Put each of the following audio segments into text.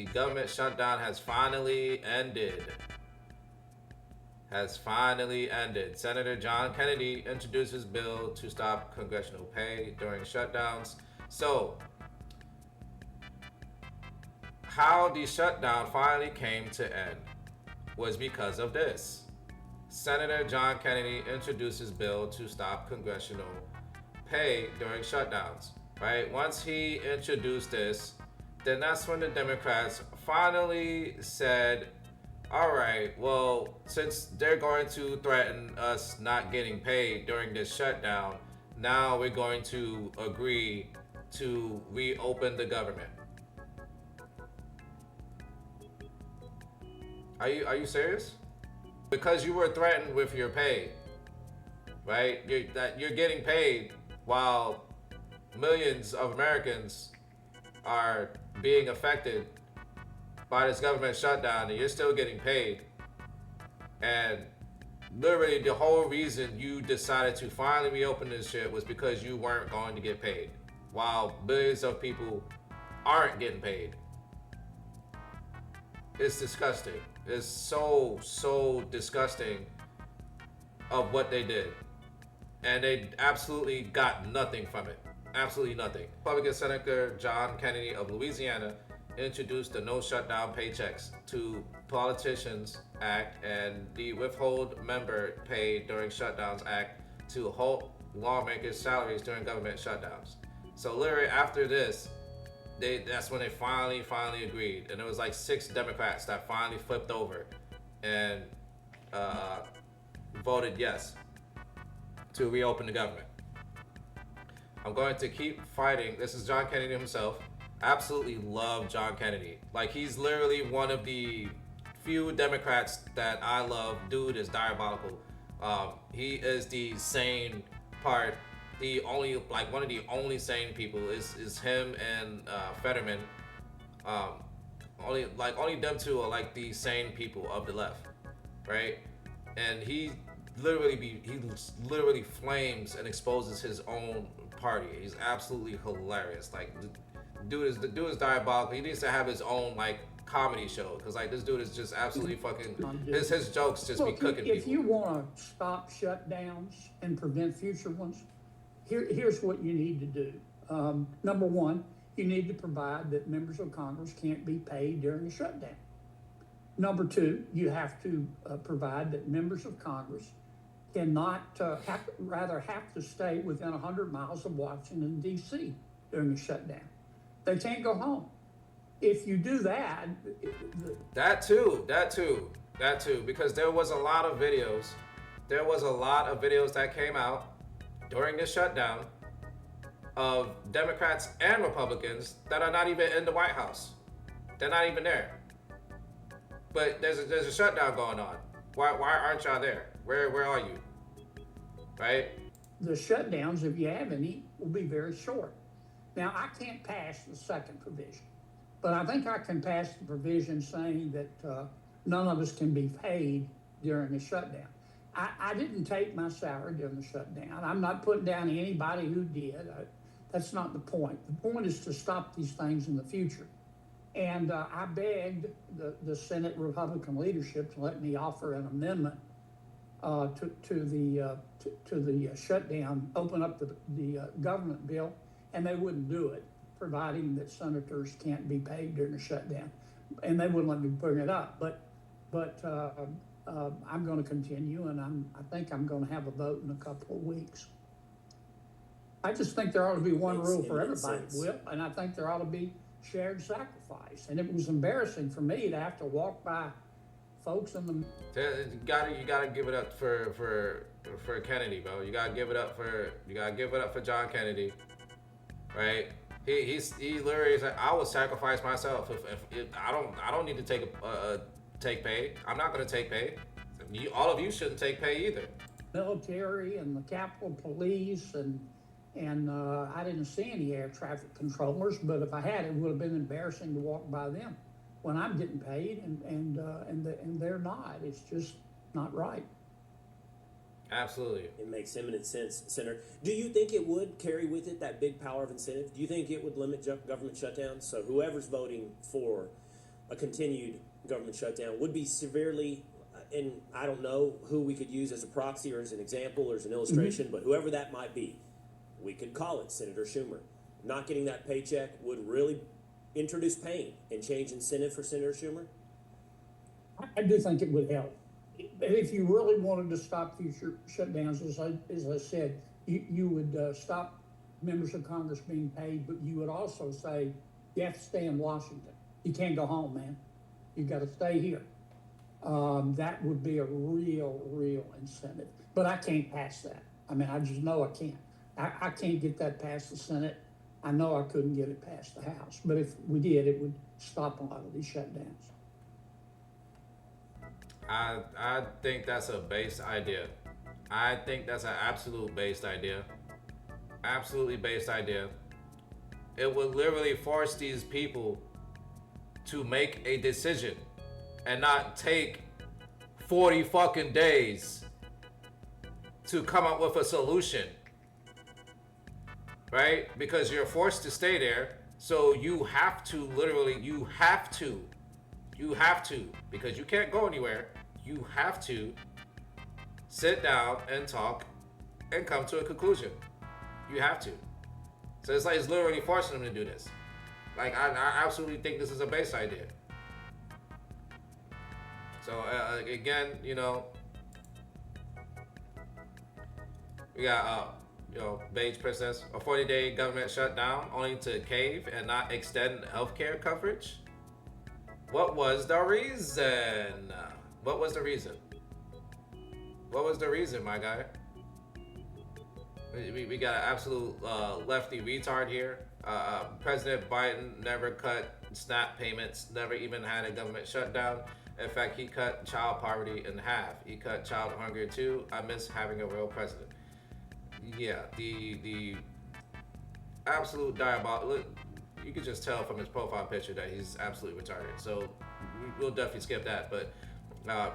The government shutdown has finally ended. Senator John Kennedy introduced his bill to stop congressional pay during shutdowns. So, how the shutdown finally came to end was because of this. Senator John Kennedy introduced his bill to stop congressional pay during shutdowns, right? Once he introduced this, then that's when the Democrats finally said, all right, well, since they're going to threaten us not getting paid during this shutdown, now we're going to agree to reopen the government. Are you serious? Because you were threatened with your pay, right? You're getting paid while millions of Americans are being affected by this government shutdown, and you're still getting paid. And literally the whole reason you decided to finally reopen this shit was because you weren't going to get paid, while billions of people aren't getting paid. It's disgusting. It's so disgusting of what they did. And they absolutely got nothing from it. Absolutely nothing. Republican Senator John Kennedy of Louisiana introduced the No Shutdown Paychecks to Politicians Act and the Withhold Member Pay During Shutdowns Act to halt lawmakers' salaries during government shutdowns. So literally after this, that's when they finally agreed. And it was like 6 Democrats that finally flipped over and voted yes to reopen the government. I'm going to keep fighting. This is John Kennedy himself. Absolutely love John Kennedy. Like, he's literally one of the few Democrats that I love. Dude is diabolical. He is the sane part. One of the only sane people is him and Fetterman. Only them two are like the sane people of the left, right? And he literally flames and exposes his own party. He's absolutely hilarious. Like, the dude is diabolical. He needs to have his own like comedy show, because like this dude is just absolutely fucking his jokes just be cooking people. If you want to stop shutdowns and prevent future ones, here's what you need to do. Number one, you need to provide that members of Congress can't be paid during a shutdown. Number two, you have to provide that members of Congress cannot have to stay within 100 miles of Washington, D.C. during a shutdown. They can't go home. If you do that... That too, because there was a lot of videos that came out during this shutdown of Democrats and Republicans that are not even in the White House. They're not even there. But there's a shutdown going on. Why aren't y'all there? Where are you? Right? The shutdowns, if you have any, will be very short. Now, I can't pass the second provision, but I think I can pass the provision saying that none of us can be paid during a shutdown. I didn't take my salary during the shutdown. I'm not putting down anybody who did. That's not the point. The point is to stop these things in the future. And I begged the Senate Republican leadership to let me offer an amendment to the shutdown, open up the government bill, and they wouldn't do it, providing that senators can't be paid during a shutdown, and they wouldn't let me bring it up. But I'm going to continue, and I think I'm going to have a vote in a couple of weeks. I just think there ought to be one rule for everybody, Will, and I think there ought to be shared sacrifice. And it was embarrassing for me to have to walk by folks in the... You gotta give it up for Kennedy, bro. You gotta give it up for John Kennedy, right? He literally is like, I will sacrifice myself if I don't need to take pay. I'm not gonna take pay. All of you shouldn't take pay either. Military and the Capitol Police and I didn't see any air traffic controllers, but if I had, it would have been embarrassing to walk by them when I'm getting paid and they're not. It's just not right. Absolutely. It makes eminent sense, Senator. Do you think it would carry with it that big power of incentive? Do you think it would limit government shutdowns? So whoever's voting for a continued government shutdown would be severely, and I don't know who we could use as a proxy or as an example or as an illustration, but whoever that might be, we could call it Senator Schumer. Not getting that paycheck would really introduce pain and change incentive for Senator Schumer. I do think it would help. If you really wanted to stop future shutdowns, as I said, you would stop members of Congress being paid, but you would also say, you have to stay in Washington. You can't go home, man. You got to stay here. That would be a real incentive. But I can't pass that. I mean, I just know I can't. I can't get that past the Senate. I know I couldn't get it past the House. But if we did, it would stop a lot of these shutdowns. I think that's a base idea. I think that's an absolute based idea. Absolutely based idea. It would literally force these people to make a decision and not take 40 fucking days to come up with a solution. Right? Because you're forced to stay there. So you have to because you can't go anywhere. You have to sit down and talk and come to a conclusion. You have to. So it's like it's literally forcing them to do this. Like I absolutely think this is a base idea. So again, you know, we got Beige Princess, a 40-day government shutdown only to cave and not extend healthcare coverage. What was the reason? What was the reason? What was the reason, my guy? We got an absolute lefty retard here. President Biden never cut SNAP payments, never even had a government shutdown. In fact, he cut child poverty in half. He cut child hunger too. I miss having a real president. Yeah, the absolute diabolical. You could just tell from his profile picture that he's absolutely retarded. So we'll definitely skip that. But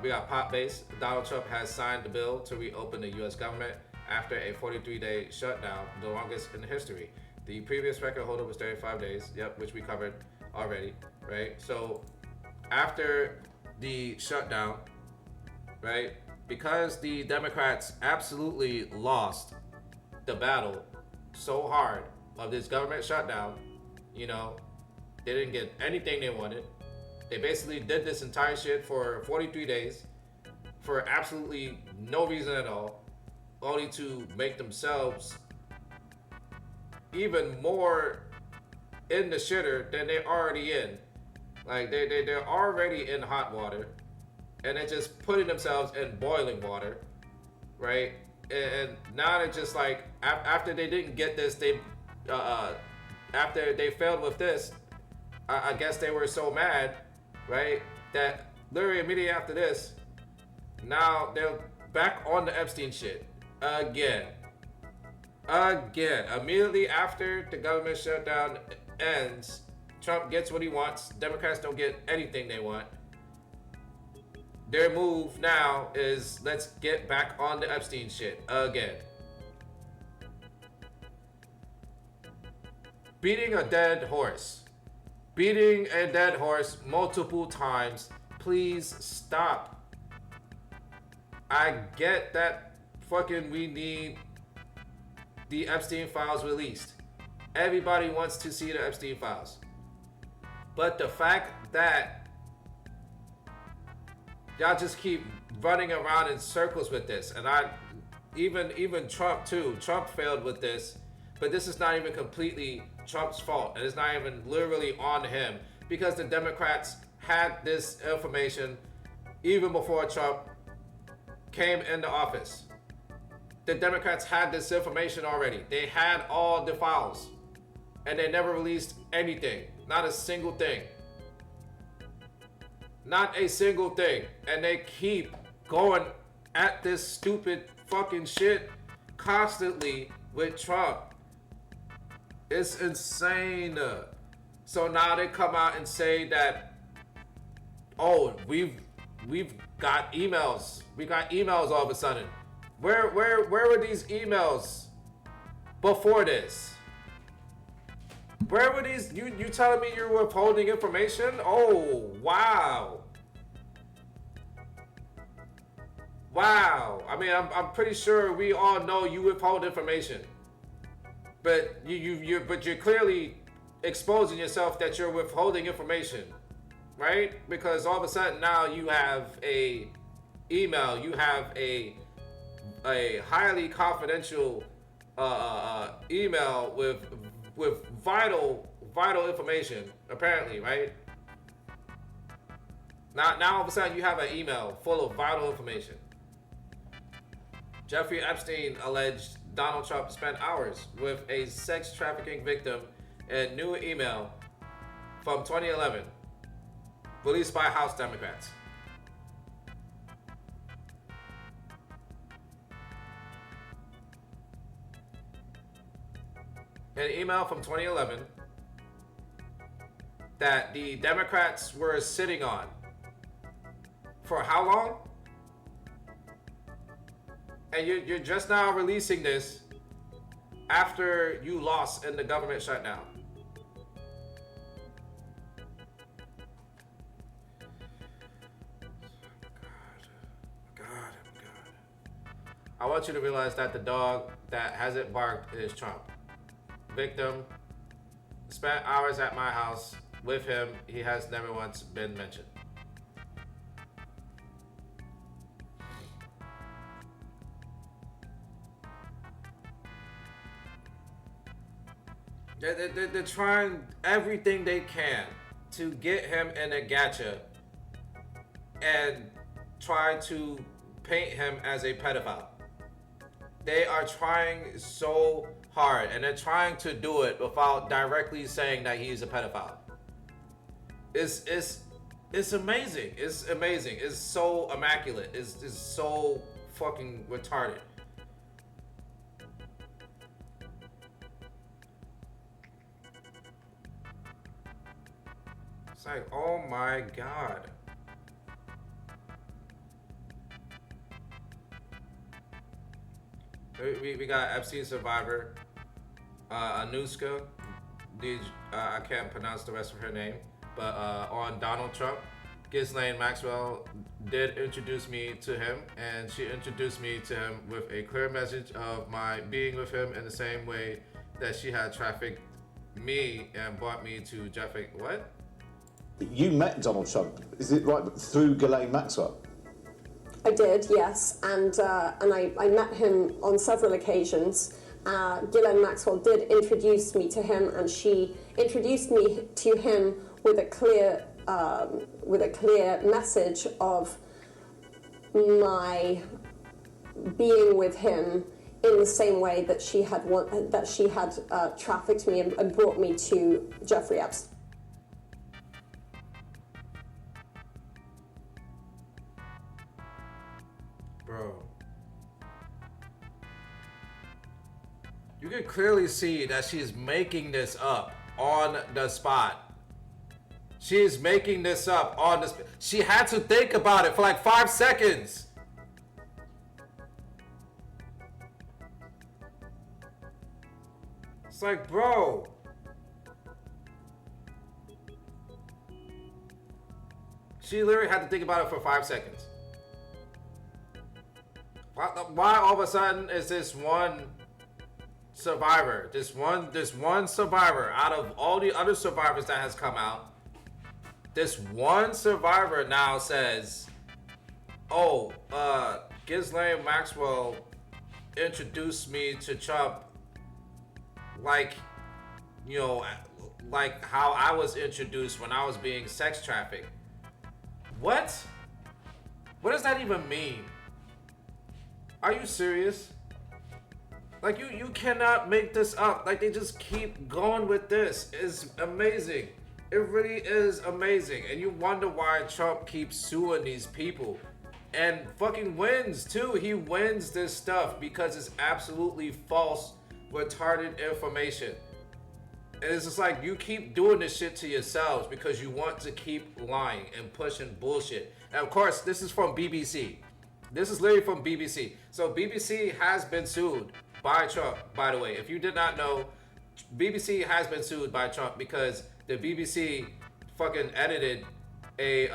we got pop base. Donald Trump has signed the bill to reopen the U.S. government after a 43-day shutdown, the longest in history. The previous record holder was 35 days, which we covered already, right? So after the shutdown, right, because the Democrats absolutely lost the battle so hard of this government shutdown, you know, they didn't get anything they wanted. They basically did this entire shit for 43 days for absolutely no reason at all, only to make themselves even more in the shitter than they're already in. Like they're already in hot water, and they're just putting themselves in boiling water, right? And now they're just like, after they didn't get this, after they failed with this, I guess they were so mad, right, that literally immediately after this, now they're back on the Epstein shit again. Immediately after the government shutdown ends, Trump gets what he wants. Democrats don't get anything they want. Their move now is, let's get back on the Epstein shit again. Beating a dead horse multiple times. Please stop. I get that fucking we need the Epstein files released. Everybody wants to see the Epstein files. But the fact that y'all just keep running around in circles with this, and even Trump too. Trump failed with this, but this is not even completely Trump's fault, and it's not even literally on him, because the Democrats had this information even before Trump came into office. The Democrats had this information already. They had all the files, and they never released anything. Not a single thing. Not a single thing. And they keep going at this stupid fucking shit constantly with Trump. It's insane. So now they come out and say that, oh, we've got emails. We got emails all of a sudden. Where were these emails before this? Where were these? You telling me you're withholding information? Oh, wow. Wow. I mean, I'm pretty sure we all know you withhold information. But you're clearly exposing yourself that you're withholding information, right? Because all of a sudden now you have a email, you have a highly confidential email with vital information, apparently, right? Now all of a sudden you have an email full of vital information. Jeffrey Epstein alleged Donald Trump spent hours with a sex trafficking victim in new email from 2011, released by House Democrats. An email from 2011 that the Democrats were sitting on for how long? And you're just now releasing this after you lost in the government shutdown. God. I want you to realize that the dog that hasn't barked is Trump. Victim spent hours at my house with him. He has never once been mentioned. They're trying everything they can to get him in a gotcha and try to paint him as a pedophile. They are trying so hard, and they're trying to do it without directly saying that he's a pedophile. It's amazing. It's amazing. It's so immaculate. It's so fucking retarded. It's like, oh my God. We got Epstein survivor, Anuska. I can't pronounce the rest of her name, but on Donald Trump, Ghislaine Maxwell did introduce me to him, and she introduced me to him with a clear message of my being with him in the same way that she had trafficked me and brought me to Jeffrey. What? You met Donald Trump, is it right, through Ghislaine Maxwell? I did, yes, and I met him on several occasions. Ghislaine Maxwell did introduce me to him, and she introduced me to him with a clear message of my being with him in the same way that she had trafficked me and brought me to Jeffrey Epstein. Bro. You can clearly see that she's making this up on the spot. She's making this up on the spot. She had to think about it for like 5 seconds. It's like, bro. She literally had to think about it for 5 seconds. Why all of a sudden is this one survivor, this one survivor out of all the other survivors that has come out, this one survivor now says, oh, Ghislaine Maxwell introduced me to Trump like, you know, like how I was introduced when I was being sex trafficked. What? What does that even mean? Are you serious? Like, you cannot make this up. Like, they just keep going with this. It's amazing. It really is amazing. And you wonder why Trump keeps suing these people. And fucking wins, too. He wins this stuff because it's absolutely false, retarded information. And it's just like, you keep doing this shit to yourselves because you want to keep lying and pushing bullshit. And of course, this is from BBC. This is literally from BBC. So BBC has been sued by Trump, by the way. If you did not know, BBC has been sued by Trump because the BBC fucking edited a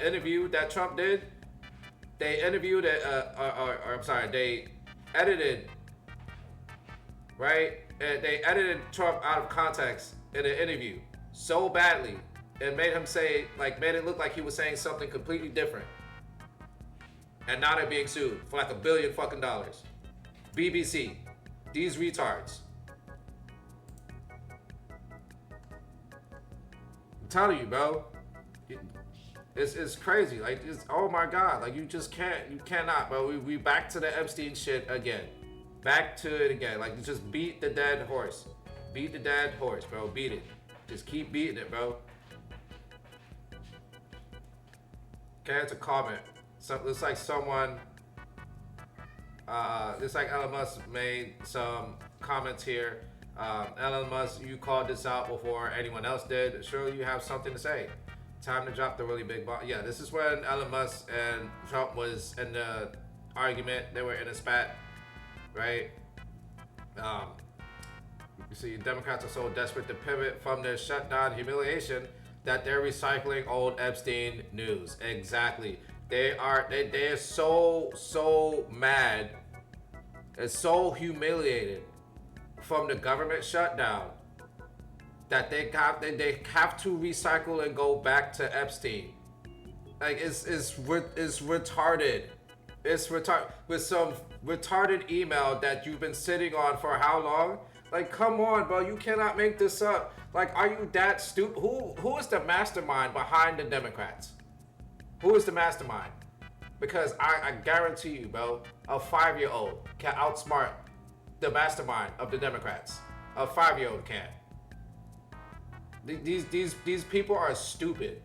interview that Trump did. They interviewed they edited, right? And they edited Trump out of context in an interview so badly and made it look like he was saying something completely different. And now they're being sued for like $1 billion fucking dollars. BBC, these retards. I'm telling you, bro. It's crazy. Like, oh my God. Like, you cannot, bro. We back to the Epstein shit again. Back to it again. Like, just beat the dead horse. Beat the dead horse, bro. Beat it. Just keep beating it, bro. Okay, it's a comment. So, looks like someone, looks like Elon Musk made some comments here. Elon Musk, you called this out before anyone else did. Surely you have something to say. Time to drop the really big bomb. Yeah, this is when Elon Musk and Trump was in the argument. They were in a spat, right? You see, Democrats are so desperate to pivot from their shutdown humiliation that they're recycling old Epstein news. Exactly. They're so mad and so humiliated from the government shutdown that they have to recycle and go back to Epstein. Like, it's retarded. It's retarded. With some retarded email that you've been sitting on for how long? Like, come on, bro. You cannot make this up. Like, are you that stupid? Who is the mastermind behind the Democrats? Who is the mastermind? Because I guarantee you, bro, a 5-year-old can outsmart the mastermind of the Democrats. A 5-year-old can. These people are stupid.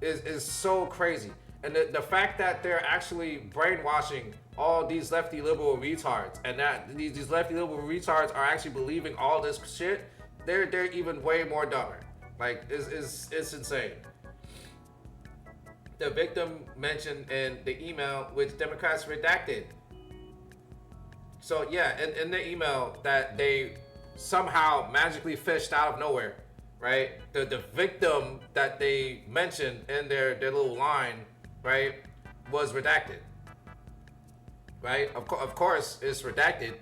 Is so crazy. And the fact that they're actually brainwashing all these lefty liberal retards, and that these lefty liberal retards are actually believing all this shit, they're even way more dumber. Like, it's insane. The victim mentioned in the email, which Democrats redacted. So yeah, in the email that they somehow magically fished out of nowhere, right? The victim that they mentioned in their little line, right, was redacted. Right? Of course, it's redacted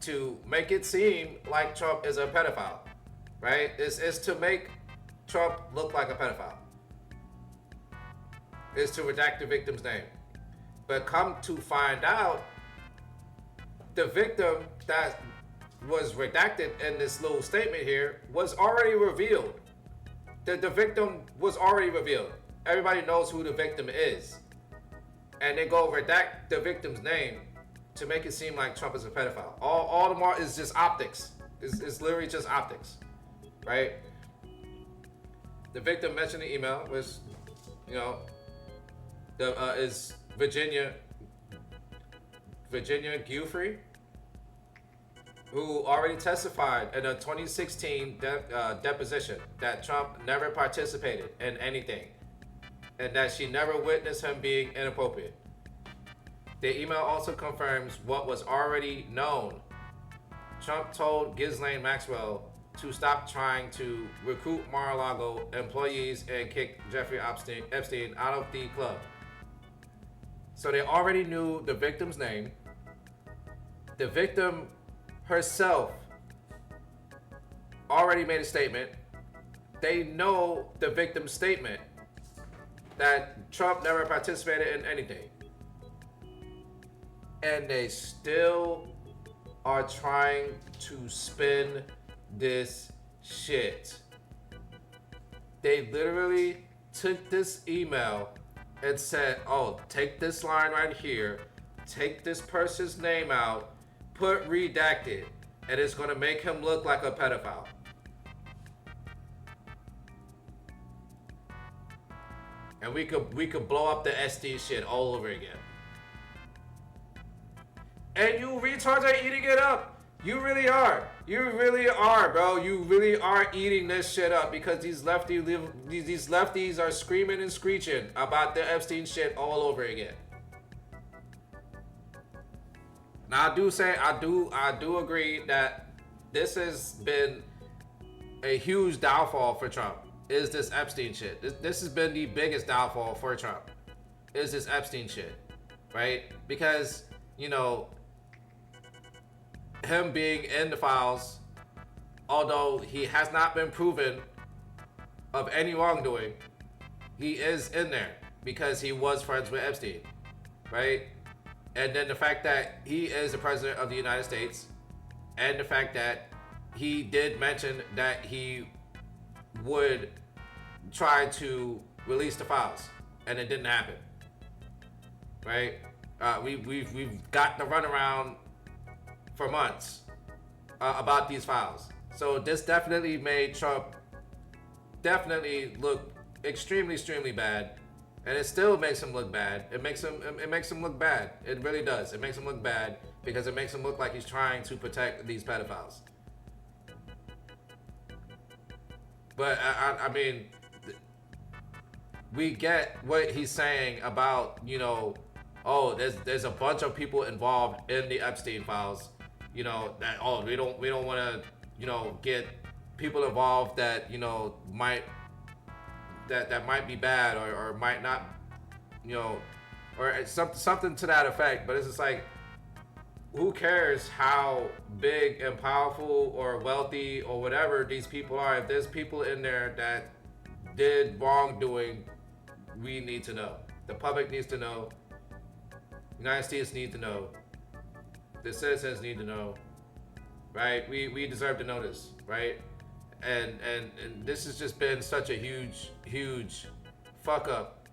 to make it seem like Trump is a pedophile. Right? It's to make Trump look like a pedophile. Is to redact the victim's name. But come to find out, the victim that was redacted in this little statement here was already revealed. The victim was already revealed. Everybody knows who the victim is. And they go redact the victim's name to make it seem like Trump is a pedophile. All the more is just optics. It's literally just optics. Right? The victim mentioned in the email was, is Virginia Giuffre, who already testified in a 2016 deposition that Trump never participated in anything and that she never witnessed him being inappropriate. The email also confirms what was already known. Trump told Ghislaine Maxwell to stop trying to recruit Mar-a-Lago employees and kick Jeffrey Epstein out of the club. So they already knew the victim's name. The victim herself already made a statement. They know the victim's statement that Trump never participated in anything. And they still are trying to spin this shit. They literally took this email and said, oh, take this line right here, take this person's name out, put redacted, and it's gonna make him look like a pedophile. And we could blow up the SD shit all over again. And you retards are eating it up. You really are. You really are, bro. You really are eating this shit up because these lefties are screaming and screeching about the Epstein shit all over again. Now I do agree that this has been a huge downfall for Trump. Is this Epstein shit? This has been the biggest downfall for Trump. Is this Epstein shit, right? Because him being in the files, although he has not been proven of any wrongdoing, he is in there because he was friends with Epstein, right? And then the fact that he is the president of the United States, and the fact that he did mention that he would try to release the files, and it didn't happen, right? We've got the runaround for months about these files. So this definitely made Trump look extremely bad, and it still makes him look bad. It makes him look bad. It really does. It makes him look bad because it makes him look like he's trying to protect these pedophiles. But I mean, we get what he's saying about oh, there's a bunch of people involved in the Epstein files. That we don't want to get people involved that might be bad or might not or something to that effect. But it's just like, who cares how big and powerful or wealthy or whatever these people are? If there's people in there that did wrongdoing, we need to know. The public needs to know. United States need to know. The citizens need to know, right? We deserve to know this, right? And this has just been such a huge fuck up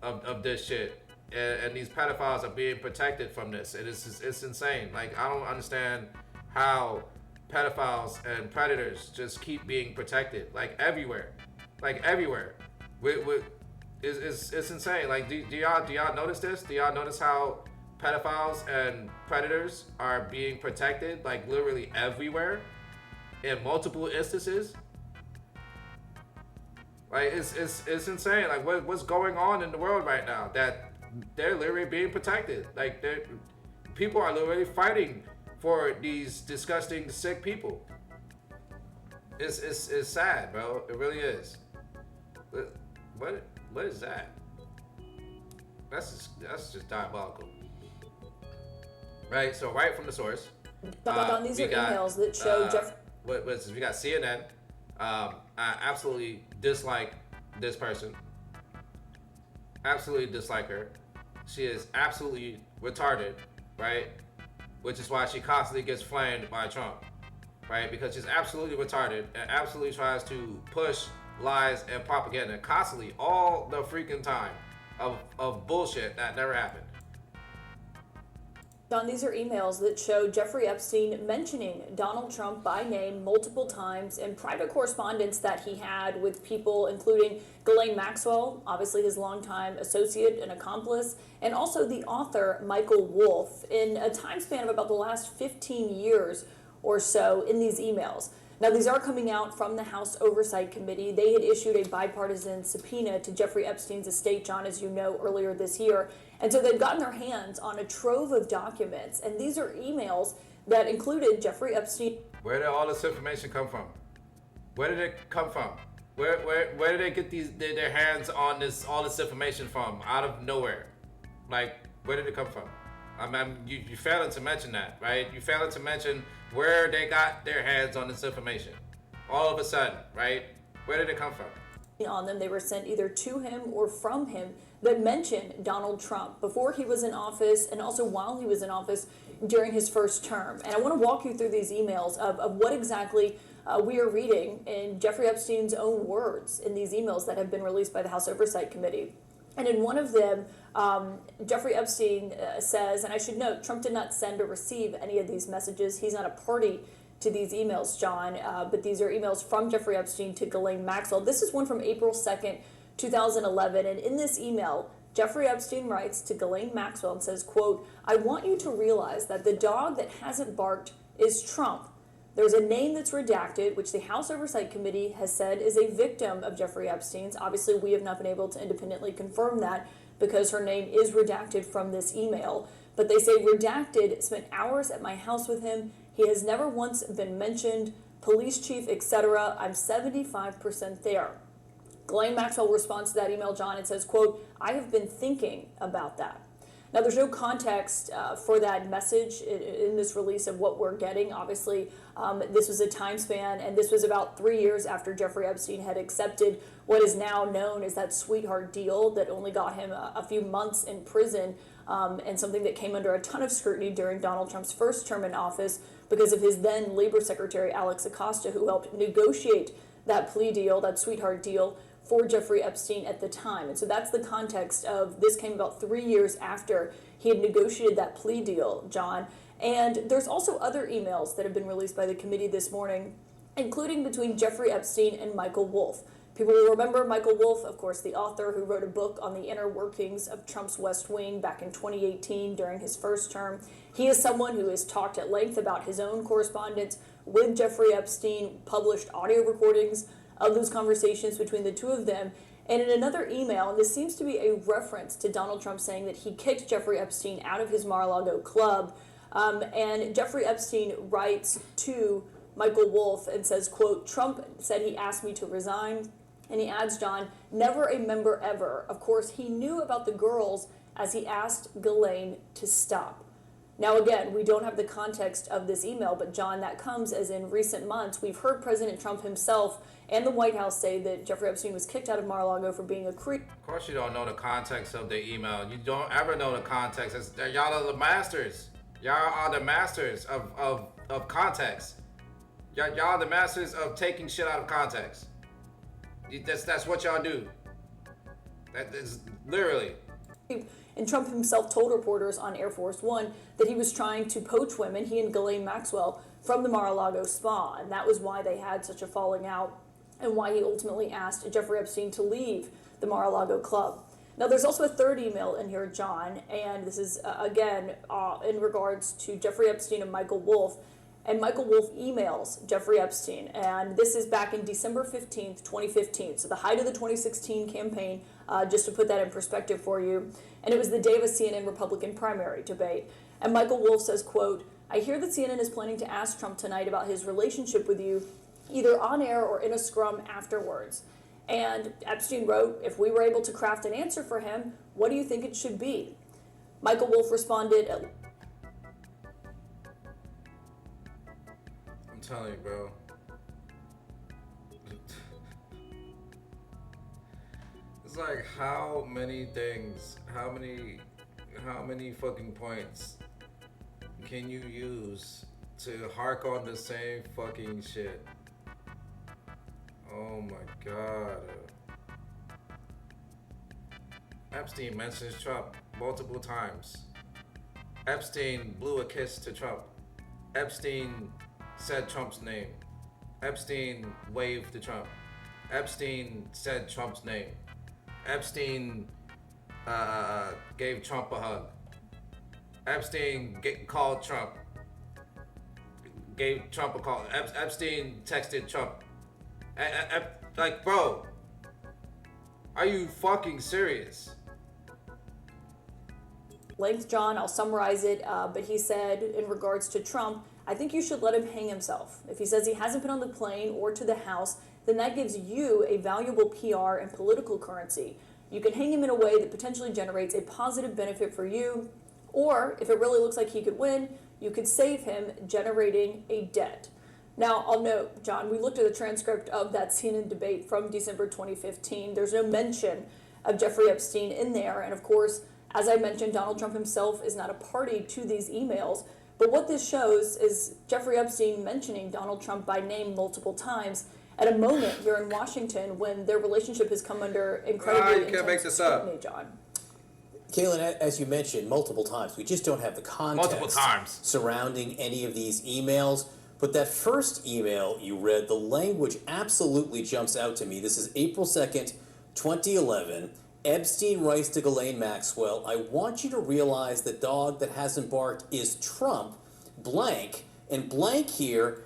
of this shit. And these pedophiles are being protected from this. It's insane. Like, I don't understand how pedophiles and predators just keep being protected, like everywhere. It's insane. Like, do y'all notice this? Do y'all notice how pedophiles and predators are being protected, like, literally everywhere in multiple instances? Like, it's insane. Like, what's going on in the world right now that they're literally being protected? Like, people are literally fighting for these disgusting, sick people. It's sad, bro. It really is. What is that? That's just diabolical. Right. So right from the source. These are emails that show Jeff. We got CNN. I absolutely dislike this person. Absolutely dislike her. She is absolutely retarded, right? Which is why she constantly gets flamed by Trump, right? Because she's absolutely retarded and absolutely tries to push lies and propaganda constantly all the freaking time of bullshit that never happened. Don, these are emails that show Jeffrey Epstein mentioning Donald Trump by name multiple times in private correspondence that he had with people including Ghislaine Maxwell, obviously his longtime associate and accomplice, and also the author Michael Wolff, in a time span of about the last 15 years or so in these emails. Now, these are coming out from the House Oversight Committee. They had issued a bipartisan subpoena to Jeffrey Epstein's estate, John, as you know, earlier this year. And so they've gotten their hands on a trove of documents. And these are emails that included Jeffrey Epstein. Where did all this information come from? Where did it come from? Where did they get their hands on all this information from? Out of nowhere. Like, where did it come from? I mean, you failing to mention that, right? You failing to mention where they got their hands on this information. All of a sudden, right? Where did it come from? On them, they were sent either to him or from him that mentioned Donald Trump before he was in office and also while he was in office during his first term. And I want to walk you through these emails of what exactly we are reading in Jeffrey Epstein's own words in these emails that have been released by the House Oversight Committee. And in one of them, Jeffrey Epstein says, and I should note, Trump did not send or receive any of these messages. He's not a party to these emails, John, but these are emails from Jeffrey Epstein to Ghislaine Maxwell. This is one from April 2nd, 2011. And in this email, Jeffrey Epstein writes to Ghislaine Maxwell and says, quote, "I want you to realize that the dog that hasn't barked is Trump. There's a name that's redacted, which the House Oversight Committee has said is a victim of Jeffrey Epstein's. Obviously, we have not been able to independently confirm that because her name is redacted from this email. But they say redacted spent hours at my house with him. He has never once been mentioned. Police chief, etc. I'm 75% there. Ghislaine Maxwell responds to that email, John, and says, quote, I have been thinking about that. Now, there's no context for that message in this release of what we're getting. Obviously, this was a time span, and this was about 3 years after Jeffrey Epstein had accepted what is now known as that sweetheart deal that only got him a few months in prison, and something that came under a ton of scrutiny during Donald Trump's first term in office because of his then Labor Secretary, Alex Acosta, who helped negotiate that plea deal, that sweetheart deal, for Jeffrey Epstein at the time. And so that's the context of this came about 3 years after he had negotiated that plea deal, John. And there's also other emails that have been released by the committee this morning, including between Jeffrey Epstein and Michael Wolff. People will remember Michael Wolff, of course, the author who wrote a book on the inner workings of Trump's West Wing back in 2018 during his first term. He is someone who has talked at length about his own correspondence with Jeffrey Epstein, published audio recordings of those conversations between the two of them. And in another email, and this seems to be a reference to Donald Trump saying that he kicked Jeffrey Epstein out of his Mar-a-Lago club, and Jeffrey Epstein writes to Michael Wolff and says, quote, Trump said he asked me to resign. And he adds, John, never a member ever. Of course, he knew about the girls as he asked Ghislaine to stop. Now, again, we don't have the context of this email, but John, that comes as in recent months, we've heard President Trump himself and the White House say that Jeffrey Epstein was kicked out of Mar-a-Lago for being a creep. Of course you don't know the context of the email. You don't ever know the context. Y'all are the masters. Y'all are the masters of context. Y'all are the masters of taking shit out of context. That's what y'all do. That is literally. And Trump himself told reporters on Air Force One that he was trying to poach women, he and Ghislaine Maxwell, from the Mar-a-Lago spa. And that was why they had such a falling out and why he ultimately asked Jeffrey Epstein to leave the Mar-a-Lago club. Now, there's also a third email in here, John, and this is, again, in regards to Jeffrey Epstein and Michael Wolff. And Michael Wolff emails Jeffrey Epstein, and this is back in December 15th, 2015, so the height of the 2016 campaign, just to put that in perspective for you. And it was the day of a CNN Republican primary debate. And Michael Wolff says, quote, I hear that CNN is planning to ask Trump tonight about his relationship with you, either on air or in a scrum afterwards. And Epstein wrote, if we were able to craft an answer for him, what do you think it should be? Michael Wolff responded, I'm telling you, bro. It's like how many things, how many fucking points can you use to hark on the same fucking shit? Oh my god. Epstein mentions Trump multiple times. Epstein blew a kiss to Trump. Epstein said Trump's name. Epstein waved to Trump. Epstein said Trump's name. Epstein gave Trump a hug. Epstein called Trump. Gave Trump a call. Epstein texted Trump. Like, bro, are you fucking serious? length, John. I'll summarize it. But he said, in regards to Trump, I think you should let him hang himself. If he says he hasn't been on the plane or to the House, then that gives you a valuable PR and political currency. You can hang him in a way that potentially generates a positive benefit for you, or if it really looks like he could win, you could save him generating a debt. Now, I'll note, John, we looked at the transcript of that CNN debate from December 2015. There's no mention of Jeffrey Epstein in there. And of course, as I mentioned, Donald Trump himself is not a party to these emails. But what this shows is Jeffrey Epstein mentioning Donald Trump by name multiple times at a moment here in Washington when their relationship has come under incredibly intense scrutiny, John. Kaylin, as you mentioned multiple times, we just don't have the context surrounding any of these emails. But that first email you read, the language absolutely jumps out to me. This is April 2nd, 2011. Epstein writes to Ghislaine Maxwell, I want you to realize the dog that hasn't barked is Trump, blank, and blank here.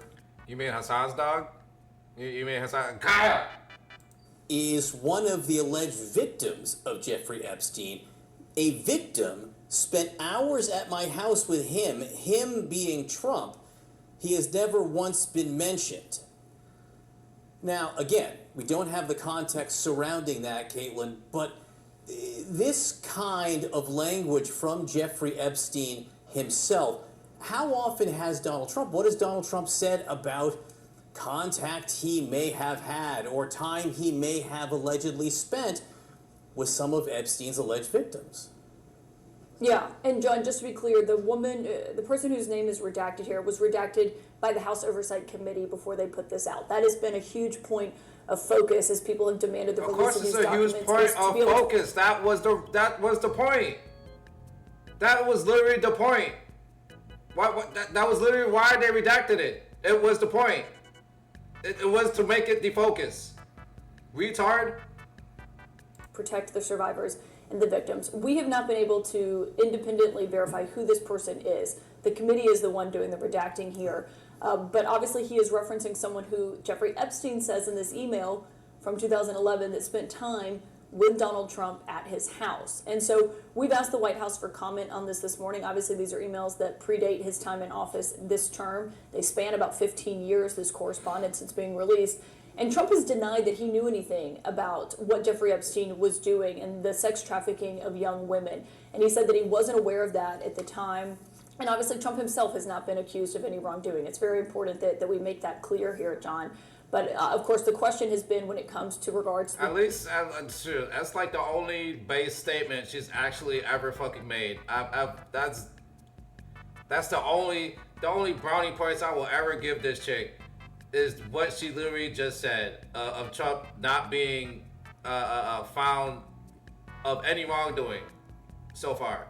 You mean Hassan's dog? You mean Hassan? Kyle! Is one of the alleged victims of Jeffrey Epstein. A victim spent hours at my house with him being Trump. He has never once been mentioned. Now, again, we don't have the context surrounding that, Caitlin, but this kind of language from Jeffrey Epstein himself, how often has Donald Trump, what has Donald Trump said about contact he may have had or time he may have allegedly spent with some of Epstein's alleged victims? Yeah, and John, just to be clear, the woman, the person whose name is redacted here, was redacted by the House Oversight Committee before they put this out. That has been a huge point of focus as people have demanded the release of these documents. Of course, it's a huge point of focus. That was the point. That was literally the point. That was literally why they redacted it. It was the point. It was to make it the focus. Retard. Protect the survivors and the victims. We have not been able to independently verify who this person is. The committee is the one doing the redacting here. But obviously he is referencing someone who Jeffrey Epstein says in this email from 2011 that spent time with Donald Trump at his house. And so we've asked the White House for comment on this morning. Obviously, these are emails that predate his time in office this term. They span about 15 years, this correspondence that's being released. And Trump has denied that he knew anything about what Jeffrey Epstein was doing and the sex trafficking of young women. And he said that he wasn't aware of that at the time. And obviously, Trump himself has not been accused of any wrongdoing. It's very important that we make that clear here, John. But of course, the question has been when it comes to regards to at least that's like the only base statement she's actually ever fucking made. That's the only brownie points I will ever give this chick is what she literally just said of Trump not being found of any wrongdoing so far.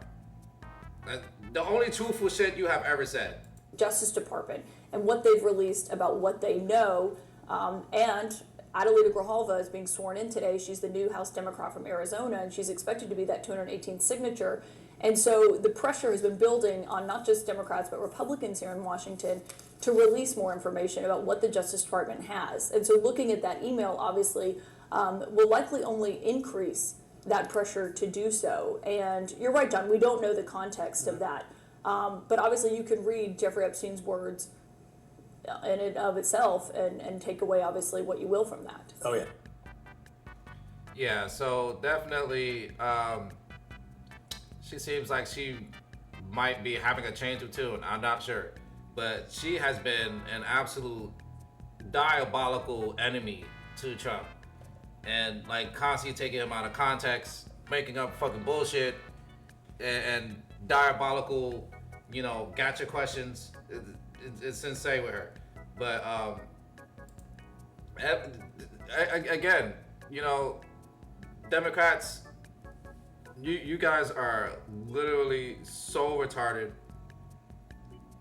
The only truthful shit you have ever said. Justice Department and what they've released about what they know. And Adelita Grijalva is being sworn in today. She's the new House Democrat from Arizona, and she's expected to be that 218th signature. And so the pressure has been building on not just Democrats, but Republicans here in Washington to release more information about what the Justice Department has. And so looking at that email, obviously, will likely only increase that pressure to do so. And you're right, John, we don't know the context of that. But obviously you can read Jeffrey Epstein's words in and of itself and take away obviously what you will from that. Oh yeah. Yeah, so definitely she seems like she might be having a change of tune. I'm not sure. But she has been an absolute diabolical enemy to Trump. And like constantly taking him out of context, making up fucking bullshit and diabolical, gotcha questions. It's insane with her. But again, Democrats, you guys are literally so retarded.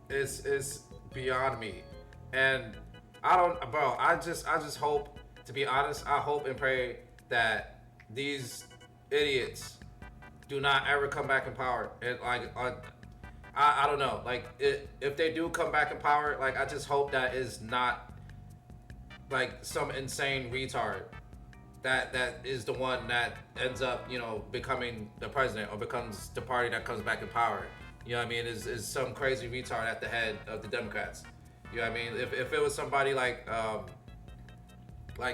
It's beyond me. And I just hope, to be honest, I hope and pray that these idiots do not ever come back in power. And I don't know. Like, if they do come back in power, like, I just hope that is not like some insane retard that is the one that ends up, becoming the president or becomes the party that comes back in power. You know what I mean? Is some crazy retard at the head of the Democrats. You know what I mean? If it was somebody like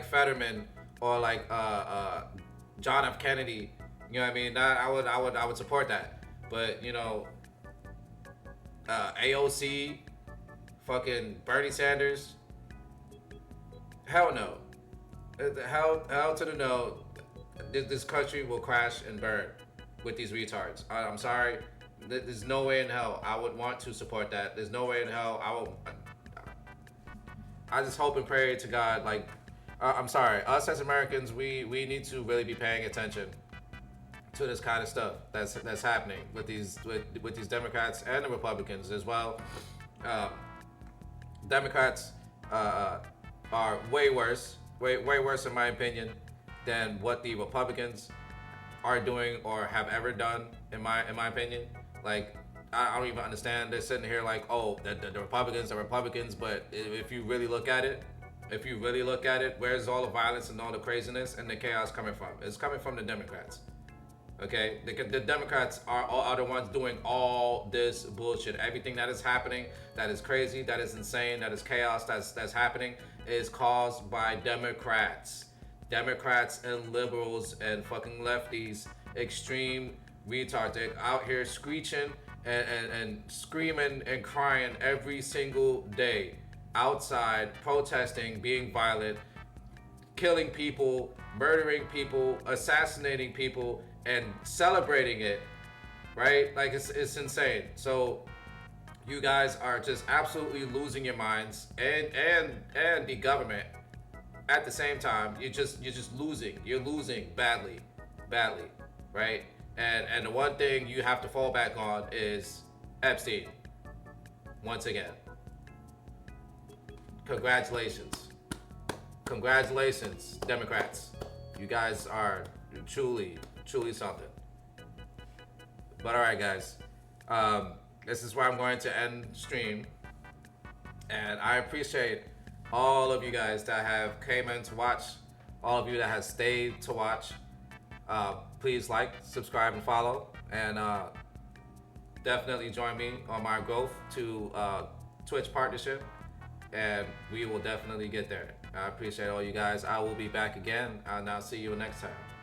Fetterman or like John F. Kennedy, you know what I mean? That I would support that. But AOC, fucking Bernie Sanders, hell no. Hell to the no. This country will crash and burn with these retards. I'm sorry. There's no way in hell I would want to support that. There's no way in hell I just hope and pray to God, like, I'm sorry, us as Americans, we need to really be paying attention to this kind of stuff that's happening with these Democrats and the Republicans as well. Democrats are way worse in my opinion than what the Republicans are doing or have ever done in my opinion. Like, I don't even understand. They're sitting here like, oh, the Republicans are Republicans, but if you really look at it, where's all the violence and all the craziness and the chaos coming from? It's coming from the Democrats. Okay, the Democrats are the ones doing all this bullshit. Everything that is happening, that is crazy, that is insane, that is chaos, that's happening, is caused by Democrats. Democrats and liberals and fucking lefties, extreme retards. They're out here screeching and screaming and crying every single day, outside, protesting, being violent, killing people, murdering people, assassinating people, and celebrating it, right? Like, it's insane. So you guys are just absolutely losing your minds, and the government at the same time. You're just losing. You're losing badly, right? And the one thing you have to fall back on is Epstein. Once again, congratulations, Democrats. You guys are truly something. But all right, guys, this is where I'm going to end stream, and I appreciate all of you guys that have came in to watch, all of you that have stayed to watch. Please like, subscribe, and follow, and definitely join me on my growth to Twitch partnership, and we will definitely get there. I appreciate all you guys. I will be back again, and I'll see you next time.